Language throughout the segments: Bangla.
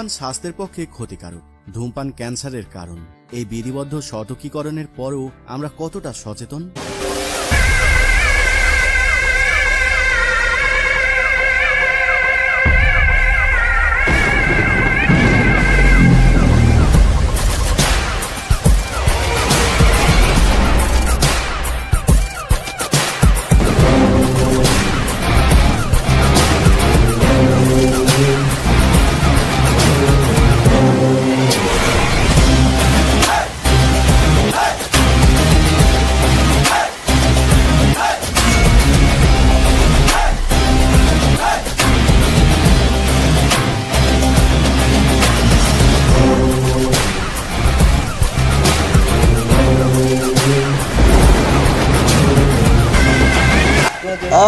ধূমপান স্বাস্থ্যের পক্ষে ক্ষতিকারক। ধূমপান ক্যান্সারের কারণ। এই বিধিবদ্ধ সতর্কীকরণের পরও আমরা কতটা সচেতন?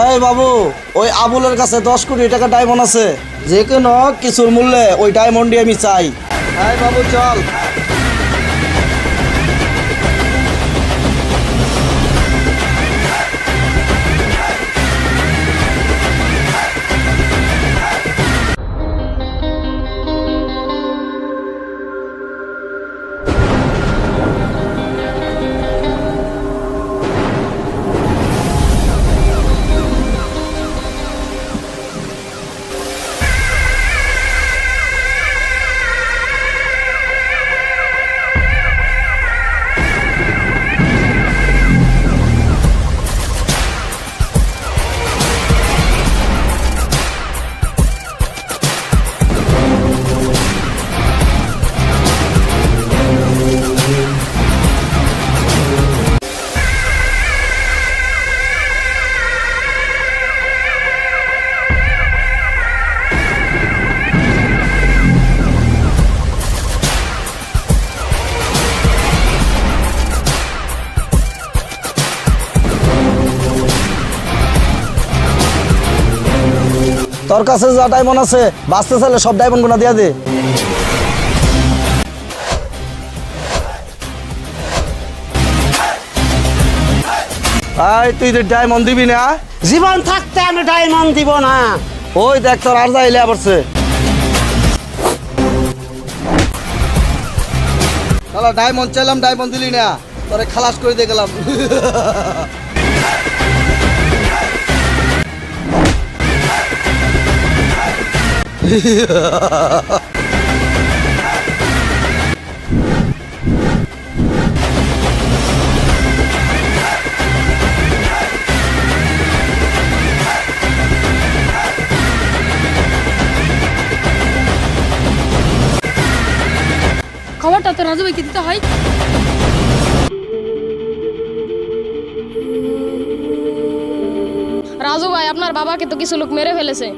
এই বাবু, ওই আবুলের কাছে 10 কোটি টাকা ডায়মন্ড আছে, যে কোনো কিছুর মূল্যে ওই ডায়মন্ডই আমি চাই। এই বাবু চল। তোর কাছে যা ডায়মন্ড আছে, বাঁচতে চাইলে সব ডায়মন্ড গুনা দিয়া দে। তুই ডায়মন্ড দিবি না? জীবন থাকতে আমি ডায়মন্ড দিব না। ওই দেখ তোর আর যাইলে পড়ছে। ডায়মন্ড চাইলাম, ডায়মন্ড দিলি না, তোরে খালাস করে দিয়ে গেলাম। খবরটা তো রাজু ভাইকে দিতে হয়। রাজু ভাই, আপনার বাবাকে তো কিছু লোক মেরে ফেলেছে।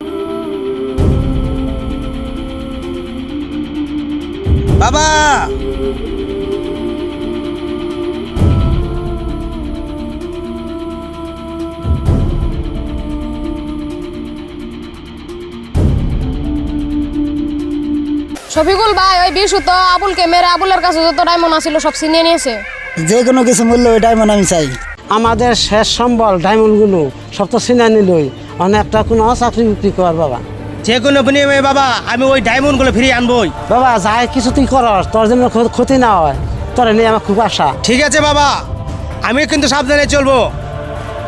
বাবা, শফিকুল ভাই, ওই বিশু তো আবুলকে মেরে আবুলের কাছে যত ডায়মন্ড আছিল সব ছিনিয়ে নিয়েছে। যে কোনো কিছু মূল্য ওই ডায়মন্ড আমি চাই। আমাদের শেষ সম্বল ডায়মন্ডগুলো সব তো চিনা নিলই, অনেকটা কোনো চাকরি বিক্রি কর বাবা। যে কোনো বিনিময়ে বাবা আমি ওই ডায়মন্ডগুলো ফিরিয়ে আনবই। বাবা যাই কিছু তুই করস, তোর জন্য ক্ষতি না হয়, তোর নিয়ে আমার খুব আশা। ঠিক আছে বাবা, আমি কিন্তু সাবধানে চলবো।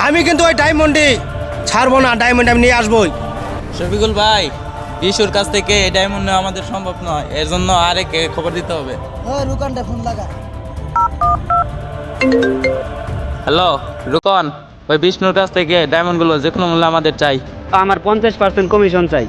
আমি কিন্তু ওই ডায়মন্ডই ছাড়বো না, ডায়মন্ড আমি নিয়ে আসবোই। শফিকুল ভাই, বিশুর কাছ থেকে এই ডায়মন্ড নেওয়া আমাদের সম্ভব নয়, এর জন্য আরেককে খবর দিতে হবে। রুকানটা ফোন লাগা। হ্যালো রুকন, ওই বিষ্ণুর কাছ থেকে ডায়মন্ডগুলো যে কোনো মূল্যে আমাদের চাই। আমার 50% কমিশন চাই।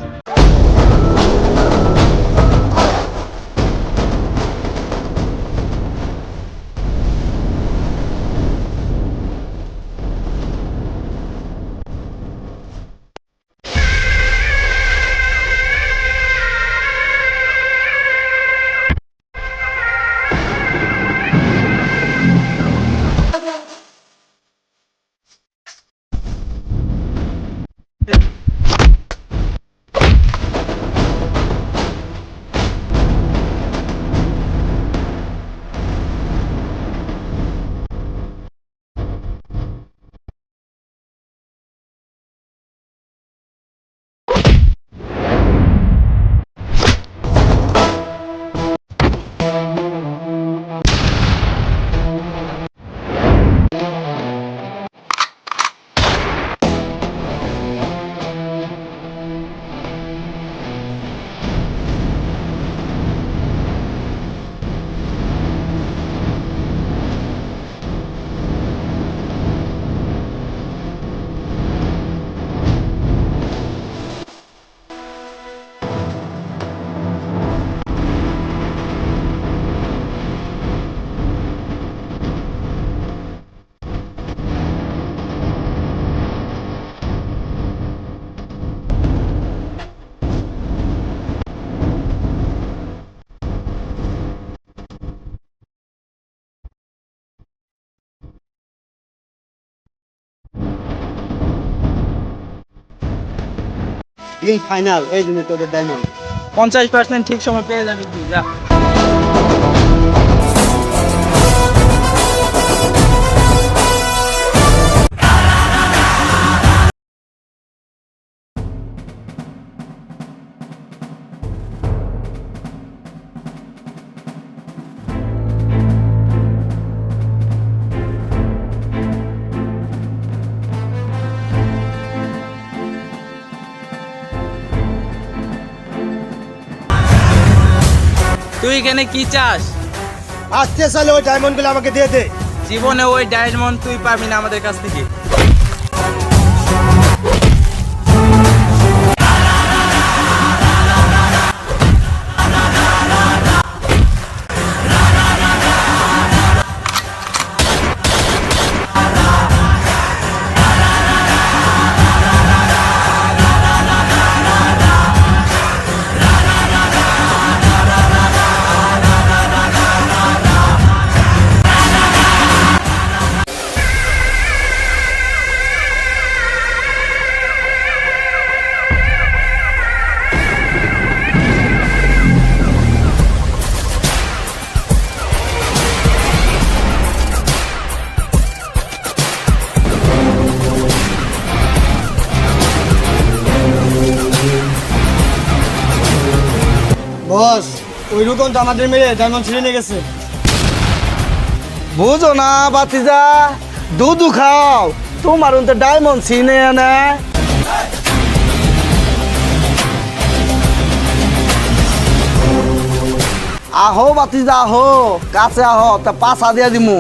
এই ফাইনাল, এই জন্য তোদের ডায়মন্ড। 50% ঠিক সময় পেয়ে যাবি তুই, যা। তুই এখানে কি চাস? আজকে সালে ওই ডায়মন্ডগুলো আমাকে দিয়ে দে। জীবনে ওই ডায়মন্ড তুই পাবি না আমাদের কাছ থেকে। বস, ওই রকম তো আমাদের মেয়ে ডায়মন্ড ছিঁড়ে নিয়ে গেছে। বুঝো না বাতিজা, দুধু খাও, তোমার তো ডায়মন্ড ছিনে এনে। আহো বাতিজা আহো, কাছে আহো, তা পাছা দিয়া দিমু।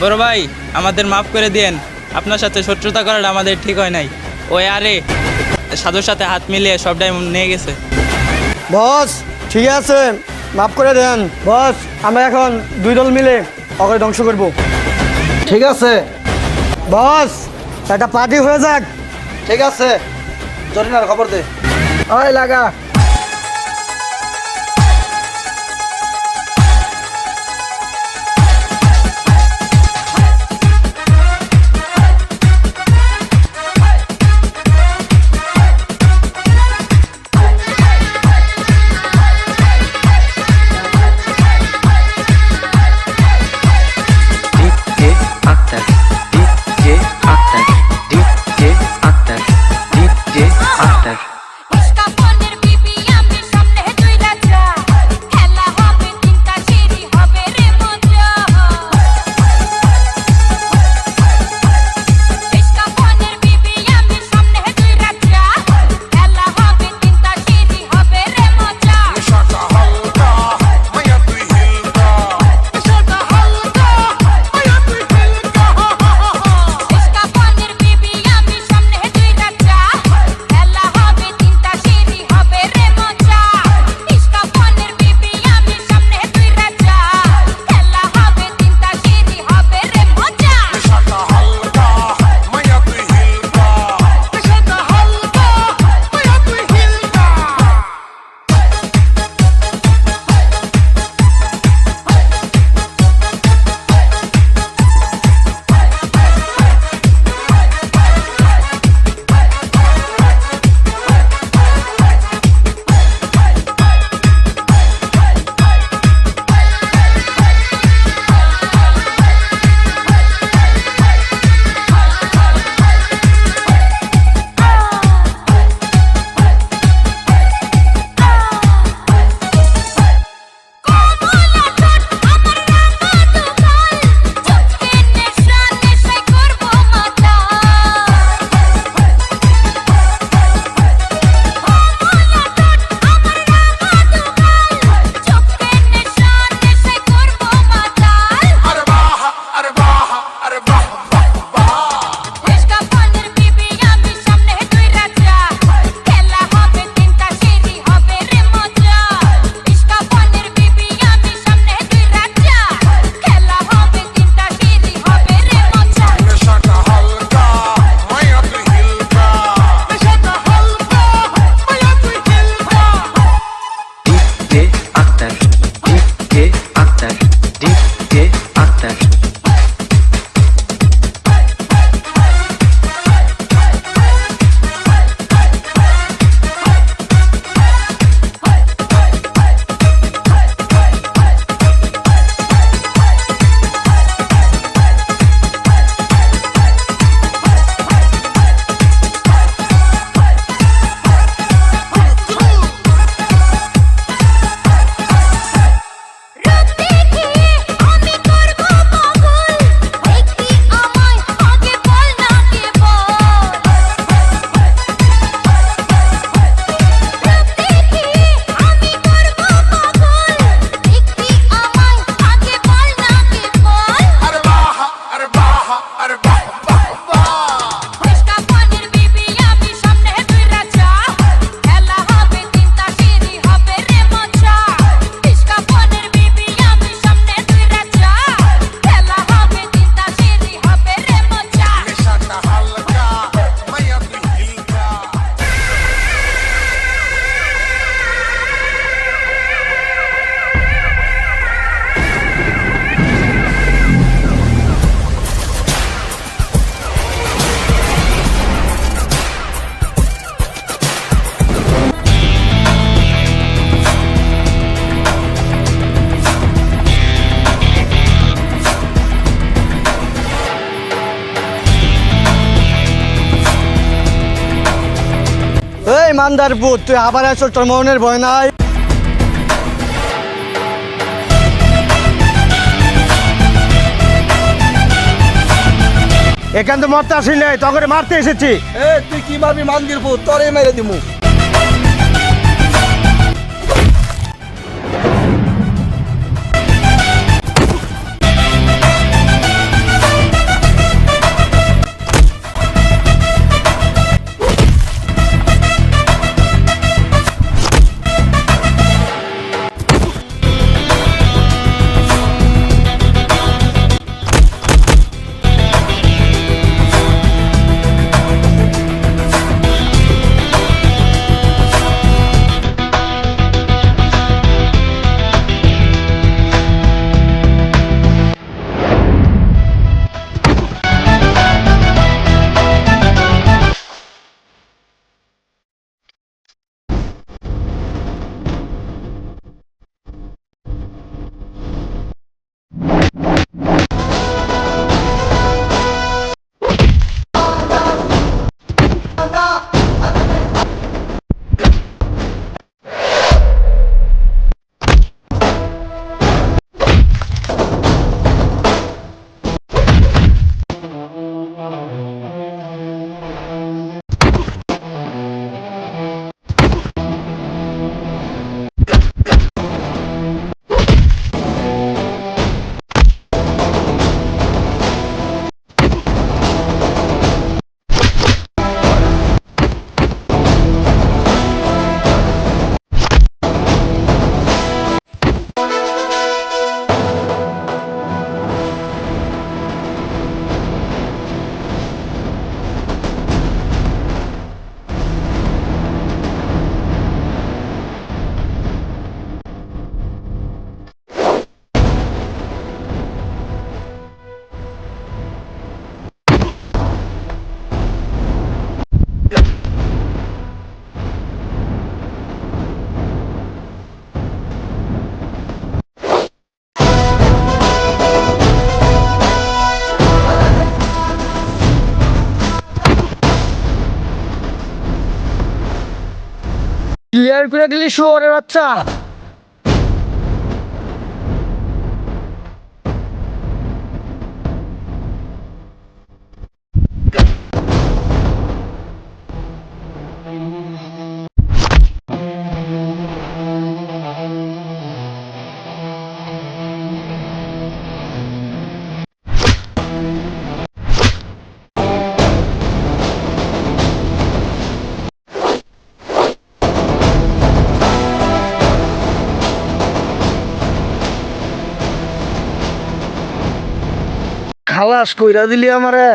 বড় ভাই, আমাদের মাফ করে দিয়েন। আপনার সাথে শত্রুতা করাটা আমাদের ঠিক হয় নাই। ওই আরে সাধুর সাথে হাত মিলিয়ে সব ডায়মন্ড নিয়ে গেছে। বস ঠিক আছে, মাফ করে দেন। বস, আমরা এখন দুই দল মিলে ওকে ধ্বংস করব। ঠিক আছে বস, একটা পার্টি হয়ে যাক। ঠিক আছে, জরিনার খবর দে। ওই লাগা। DJ Akhtar, DJ Akhtar, DJ Akhtar. মান্দার পুত, তুই আবার আসল, তোর মনের ভয় নাই? এখান তো মরতে আসি নাই, তখন মারতে এসেছি। তুই কি মারবি মান্দির পুত, তোরে মেরে দিমু। ক্লিয়ার করে দিলি শুয়োরের বাচ্চা। খালাস কইরা দিলি আমারে।